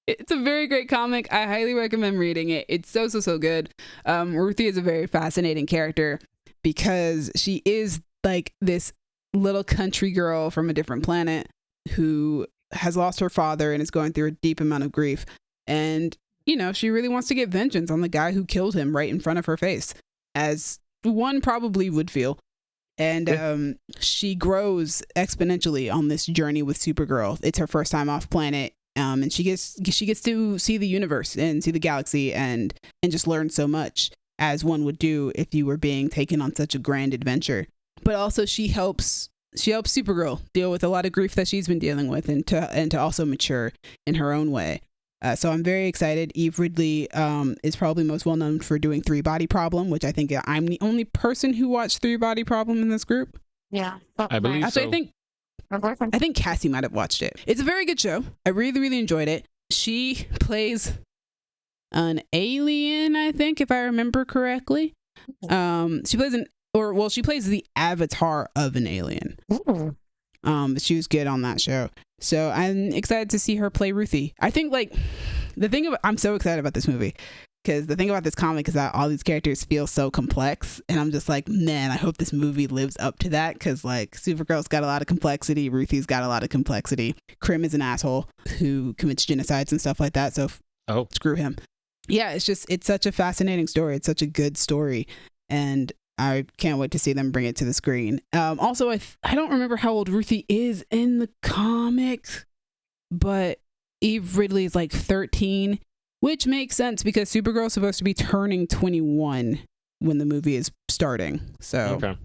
It's a very great comic. I highly recommend reading it. It's so good. Ruthye is a very fascinating character because she is like this little country girl from a different planet who has lost her father and is going through a deep amount of grief. And, you know, she really wants to get vengeance on the guy who killed him right in front of her face, as one probably would feel. And she grows exponentially on this journey with Supergirl. It's her first time off planet. And she gets to see the universe and see the galaxy and just learn so much, as one would do if you were being taken on such a grand adventure. But also she helps Supergirl deal with a lot of grief that she's been dealing with, and to also mature in her own way. So I'm very excited. Eve Ridley is probably most well known for doing Three Body Problem, which I think I'm the only person who watched Three Body Problem in this group. Yeah, I believe actually, so. I think Cassie might have watched it. It's a very good show. I really enjoyed it. She plays an alien, I think, if I remember correctly. She plays the avatar of an alien. She was good on that show. So I'm excited to see her play Ruthye. I think I'm so excited about this movie because the thing about this comic is that all these characters feel so complex, and I'm just like, man, I hope this movie lives up to that, because like Supergirl's got a lot of complexity, Ruthie's got a lot of complexity, Krim is an asshole who commits genocides and stuff like that, so screw him. Yeah, it's such a fascinating story. It's such a good story, and I can't wait to see them bring it to the screen. Also, I don't remember how old Ruthye is in the comics, but Eve Ridley is like 13, which makes sense because Supergirl is supposed to be turning 21 when the movie is starting. So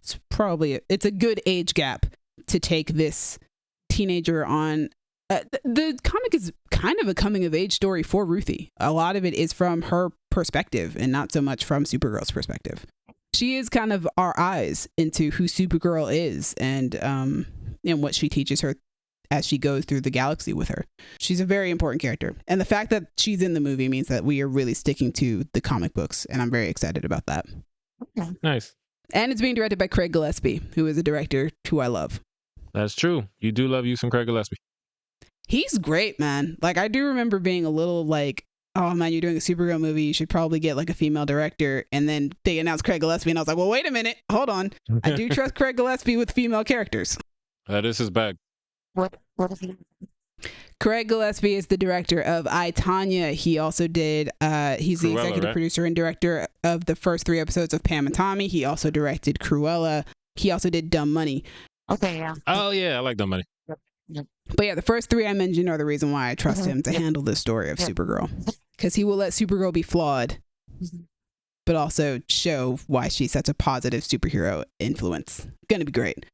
it's a good age gap to take this teenager on. The comic is kind of a coming of age story for Ruthye. A lot of it is from her perspective and not so much from Supergirl's perspective. She is kind of our eyes into who Supergirl is and what she teaches her as she goes through the galaxy with her. She's a very important character. And the fact that she's in the movie means that we are really sticking to the comic books. And I'm very excited about that. Nice. And it's being directed by Craig Gillespie, who is a director who I love. That's true. You do love you some Craig Gillespie. He's great, man. Like, I do remember being a little like, oh man, you're doing a Supergirl movie, you should probably get like a female director. And then they announced Craig Gillespie, and I was like, well, wait a minute, hold on. I do trust Craig Gillespie with female characters. That is his bag. What is he? Craig Gillespie is the director of I, Tonya. He also did, he's the executive producer and director of the first 3 episodes of Pam and Tommy. He also directed Cruella. He also did Dumb Money. Okay, yeah. Oh, yeah, I like Dumb Money. Yep. But yeah, the first 3 I mentioned are the reason why I trust him to handle this story of Supergirl. Because he will let Supergirl be flawed, but also show why she's such a positive superhero influence. Gonna be great.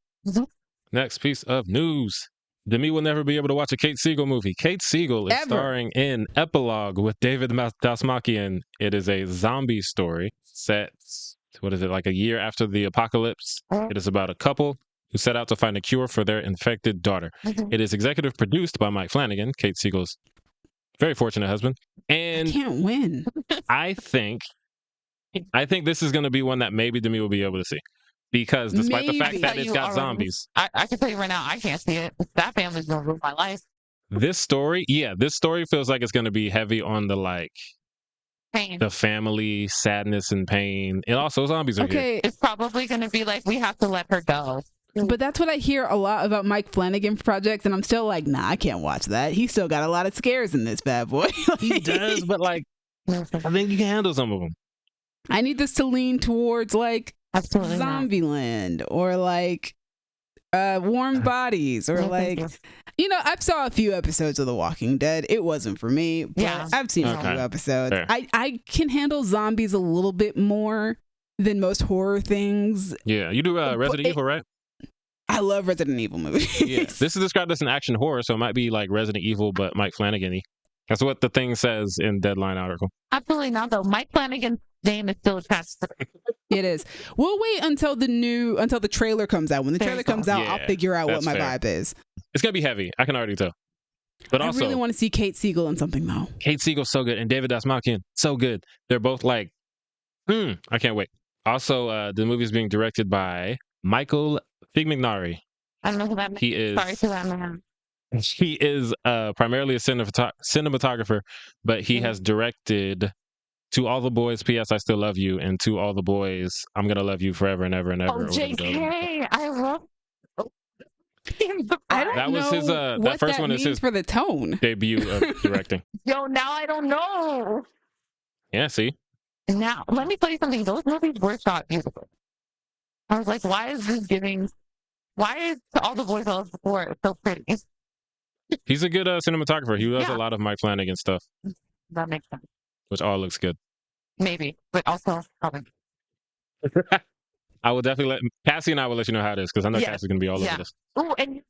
Next piece of news. Demi will never be able to watch a Kate Siegel movie. Kate Siegel is starring in Epilogue with David Dastmalchian. It is a zombie story set, like a year after the apocalypse. It is about a couple who set out to find a cure for their infected daughter. It is executive produced by Mike Flanagan, Kate Siegel's very fortunate husband. And I can't win. I think this is going to be one that maybe Demi will be able to see. Because despite the fact that it's got zombies. I can tell you right now, I can't see it. That family's going to ruin my life. This story feels like it's going to be heavy on the like pain, the family sadness and pain. And also zombies are here. It's probably going to be like, we have to let her go. But that's what I hear a lot about Mike Flanagan projects, and I'm still like, nah, I can't watch that. He's still got a lot of scares in this bad boy. He does, but like, I think you can handle some of them. I need this to lean towards like Absolutely Zombieland or like Warm Bodies or like, I saw a few episodes of The Walking Dead. It wasn't for me, but I've seen a few episodes. I can handle zombies a little bit more than most horror things. Yeah, you do Resident Evil, right? I love Resident Evil movies. Yeah, this is described as an action horror, so it might be like Resident Evil, but Mike Flanagan-y. That's what the thing says in Deadline article. Absolutely not, though. Mike Flanagan's name is still attached to it. It is. We'll wait until the trailer comes out. When the trailer comes out, I'll figure out what my vibe is. It's gonna be heavy. I can already tell. But also, I really want to see Kate Siegel in something though. Kate Siegel's so good, and David Dastmalchian so good. They're both like, I can't wait. Also, the movie is being directed by Michael Figmignari. I don't know who that is. Sorry to that man. He is primarily a cinematographer, but he has directed To All the Boys, P.S. I Still Love You, and To All the Boys, I'm Gonna Love You Forever and Ever and Ever. Oh, JK, I love. That was his. That first one is his for the tone debut of directing. Yo, now I don't know. Yeah, see. Now let me tell you something. Those movies were shot beautifully. I was like, why is To All the Boys I Loved Before so pretty? He's a good cinematographer. He does a lot of Mike Flanagan stuff. That makes sense. Which all looks good. Maybe, but also probably. I will definitely Cassie and I will let you know how it is because I know Cassie's gonna be all over this. Oh, and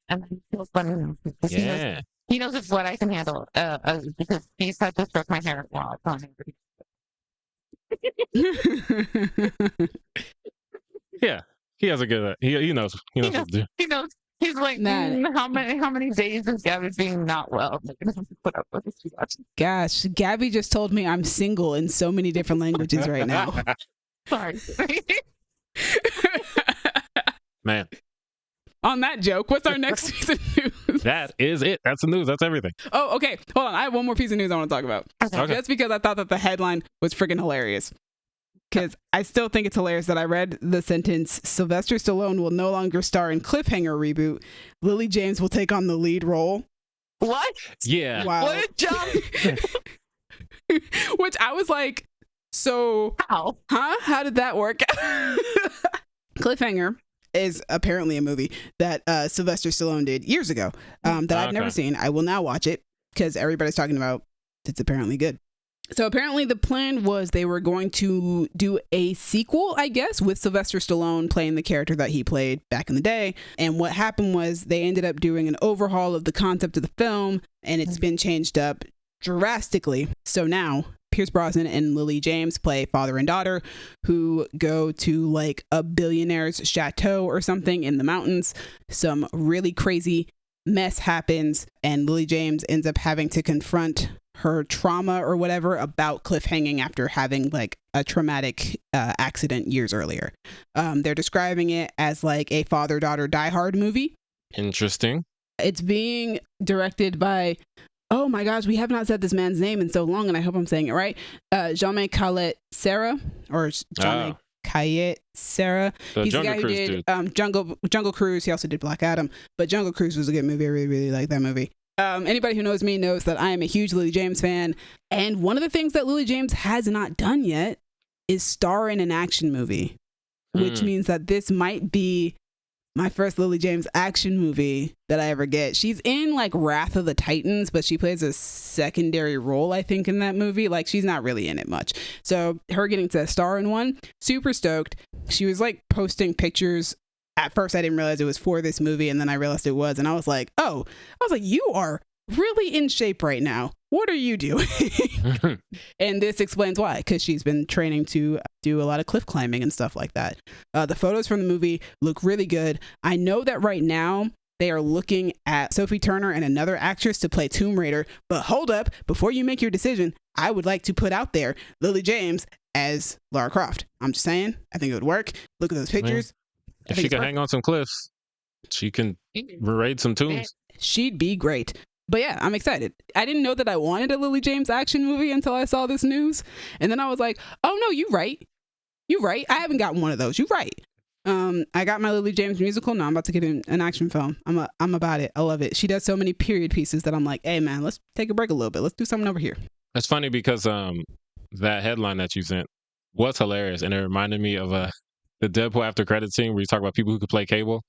he feels funny. Yeah. He knows it's what I can handle. Because he tried to stroke my hair while it's on Yeah, he has a good. He knows. He knows what to do. He knows. He's like, how many days is Gaby being not well? I'm gonna have to put up with this too much. Gosh, Gaby just told me I'm single in so many different languages right now. Sorry. Man. On that joke, what's our next piece of news? That is it. That's the news. That's everything. Oh, okay. Hold on. I have one more piece of news I want to talk about. Okay. Just because I thought that the headline was freaking hilarious. Because I still think it's hilarious that I read the sentence, Sylvester Stallone will no longer star in Cliffhanger reboot. Lily James will take on the lead role. What? Yeah. Wow. What a jump. Which I was like, so, how? Huh? How did that work? Cliffhanger is apparently a movie that Sylvester Stallone did years ago that I've never seen. I will now watch it because everybody's talking about it's apparently good. So apparently the plan was they were going to do a sequel, I guess, with Sylvester Stallone playing the character that he played back in the day. And what happened was they ended up doing an overhaul of the concept of the film, and it's been changed up drastically. So now Pierce Brosnan and Lily James play father and daughter who go to like a billionaire's chateau or something in the mountains. Some really crazy mess happens, and Lily James ends up having to confront her trauma or whatever about cliffhanging after having like a traumatic accident years earlier. They're describing it as like a father-daughter Die Hard movie. Interesting. It's being directed by, oh my gosh, we have not said this man's name in so long, and I hope I'm saying it right. Jean-Michel Caillet Serra, or Jean-Michel Caillet Serra. He's the guy who did Jungle Cruise. He also did Black Adam, but Jungle Cruise was a good movie. I really, really like that movie. Anybody who knows me knows that I am a huge Lily James fan, and one of the things that Lily James has not done yet is star in an action movie, which means that this might be my first Lily James action movie that I ever get. She's in like Wrath of the Titans, but she plays a secondary role, I think, in that movie. Like, she's not really in it much. So her getting to star in one, super stoked. She was like posting pictures. At first I didn't realize it was for this movie, and then I realized it was, and I was like, you are really in shape right now. What are you doing? And this explains why, because she's been training to do a lot of cliff climbing and stuff like that. The photos from the movie look really good. I know that right now they are looking at Sophie Turner and another actress to play Tomb Raider, but hold up, before you make your decision, I would like to put out there Lily James as Lara Croft. I'm just saying, I think it would work. Look at those pictures. If she can hang on some cliffs, she can raid some tombs. She'd be great. But yeah, I'm excited. I didn't know that I wanted a Lily James action movie until I saw this news. And then I was like, oh no, you're right. You're right. I haven't gotten one of those. You're right. I got my Lily James musical. Now I'm about to get an action film. I'm about it. I love it. She does so many period pieces that I'm like, hey man, let's take a break a little bit. Let's do something over here. It's funny because that headline that you sent was hilarious, and it reminded me of the Deadpool after credit scene where you talk about people who could play Cable.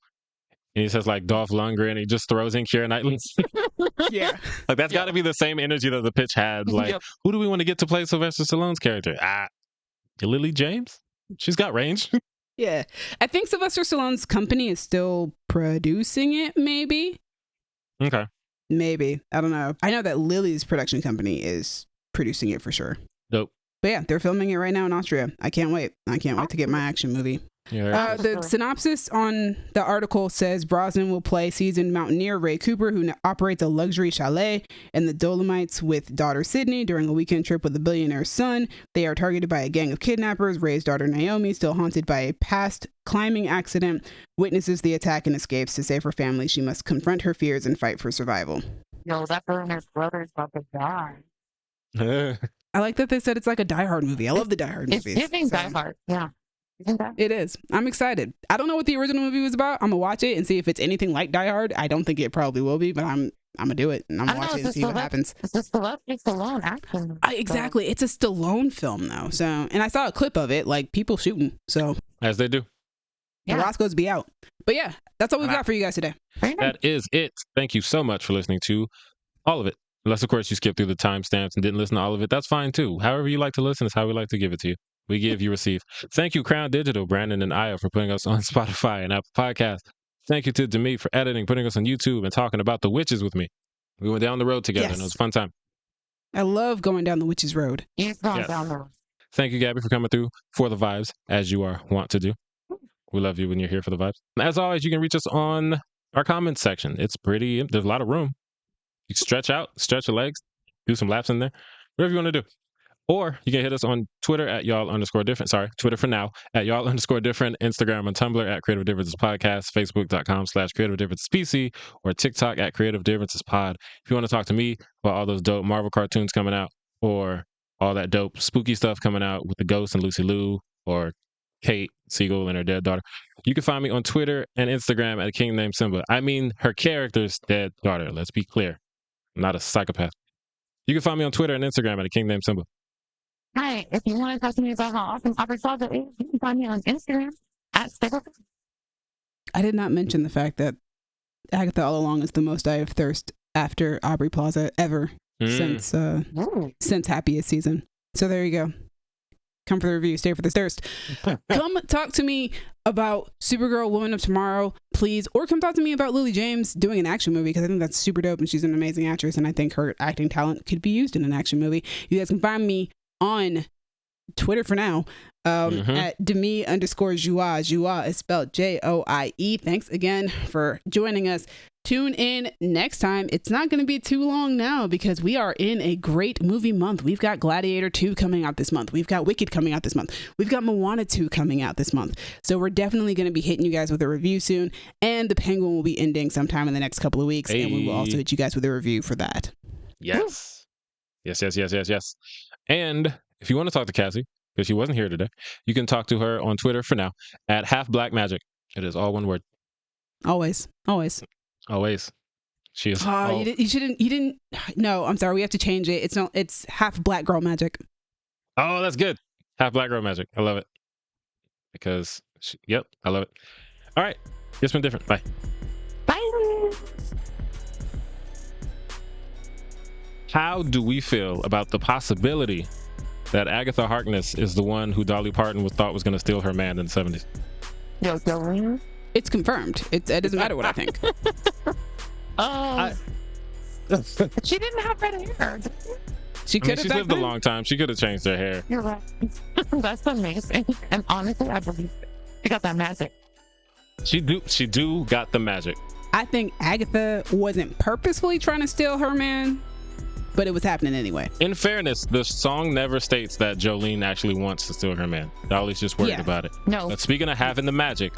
And he says like Dolph Lundgren, and he just throws in Keira Knightley. Yeah. Like that's got to be the same energy that the pitch had. Like, who do we want to get to play Sylvester Stallone's character? Lily James? She's got range. Yeah. I think Sylvester Stallone's company is still producing it, maybe. Okay. Maybe. I don't know. I know that Lily's production company is producing it for sure. Dope. But yeah, they're filming it right now in Austria. I can't wait. I can't wait to get my action movie. Yeah, the synopsis on the article says Brosnan will play seasoned mountaineer Ray Cooper, who operates a luxury chalet in the Dolomites with daughter Sydney during a weekend trip with a billionaire's son. They are targeted by a gang of kidnappers. Ray's daughter Naomi, still haunted by a past climbing accident, witnesses the attack and escapes. To save her family, she must confront her fears and fight for survival. No, that billionaire's brother's about to die. I like that they said it's like a Die Hard movie. I love the Die Hard movies. It's giving Die Hard, yeah. It is. I'm excited. I don't know what the original movie was about. I'm gonna watch it and see if it's anything like Die Hard. I don't think it probably will be, but I'm gonna do it and I'm gonna watch it and see what happens. It's a Stallone action. Exactly. It's a Stallone film though. So, and I saw a clip of it, like people shooting. So as they do. The Roscoe's be out. But yeah, that's all we've got for you guys today. That is it. Thank you so much for listening to all of it. Unless, of course, you skipped through the timestamps and didn't listen to all of it. That's fine, too. However you like to listen is how we like to give it to you. We give, you receive. Thank you, Crown Digital, Brandon, and Aya for putting us on Spotify and Apple Podcasts. Thank you to Demi for editing, putting us on YouTube, and talking about the witches with me. We went down the road together, and it was a fun time. I love going down the witches' road. Yes. Down the road. Thank you, Gaby, for coming through for the vibes, as you are wont to do. We love you when you're here for the vibes. As always, you can reach us on our comments section. It's pretty, there's a lot of room. You can stretch out, stretch your legs, do some laps in there, whatever you want to do. Or you can hit us on Twitter at y'all_different. Sorry, Twitter for now at y'all_different. Instagram and Tumblr at Creative Differences Podcast. Facebook.com/Creative Differences PC. Or TikTok at Creative Differences Pod. If you want to talk to me about all those dope Marvel cartoons coming out, or all that dope spooky stuff coming out with the Ghost and Lucy Liu, or Kate Siegel and her dead daughter, you can find me on Twitter and Instagram at King Named Simba. I mean her character's dead daughter. Let's be clear. I'm not a psychopath. You can find me on Twitter and Instagram at King Named Simba. Hi, if you want to talk to me about how awesome Aubrey Plaza is, you can find me on Instagram at Siegel. I did not mention the fact that Agatha All Along is the most I have thirst after Aubrey Plaza ever since Happiest Season. So there you go. Come for the review, stay for the thirst. Come talk to me about Supergirl, Woman of Tomorrow, please. Or come talk to me about Lily James doing an action movie, because I think that's super dope and she's an amazing actress, and I think her acting talent could be used in an action movie. You guys can find me on Twitter for now at Demi_Joie. Joie is spelled Joie. Thanks again for joining us tune in next time. It's not going to be too long now because we are in a great movie month. We've got Gladiator 2 coming out this month. We've got Wicked coming out this month. We've got Moana 2 coming out this month. So we're definitely going to be hitting you guys with a review soon. And The Penguin will be ending sometime in the next couple of weeks. And we will also hit you guys with a review for that. Yes. Yes. And if you want to talk to Cassie, because she wasn't here today, you can talk to her on Twitter for now at @halfblackmagic. It is all one word. Always. She is. Oh, you didn't. No, I'm sorry. We have to change it. It's half black girl magic. Oh, that's good. Half black girl magic. I love it. Because, I love it. All right. It's been different. Bye. Bye. How do we feel about the possibility that Agatha Harkness is the one who Dolly Parton thought was going to steal her man in the 70s? Yo, Jolene? It's confirmed. It doesn't matter what I think. She didn't have red hair. She could have. She's lived a long time. She could have changed her hair. You're right. That's amazing. And honestly, I believe it. She got that magic. She do got the magic. I think Agatha wasn't purposefully trying to steal her man, but it was happening anyway. In fairness, the song never states that Jolene actually wants to steal her man. Dolly's just worried about it. No. But speaking of having the magic,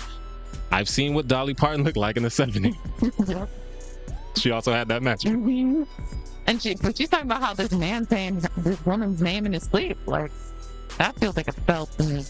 I've seen what Dolly Parton looked like in the 70s. Yep. She also had that magic. Mm-hmm. And she's talking about how this man saying this woman's name in his sleep. Like, that feels like a spell to me.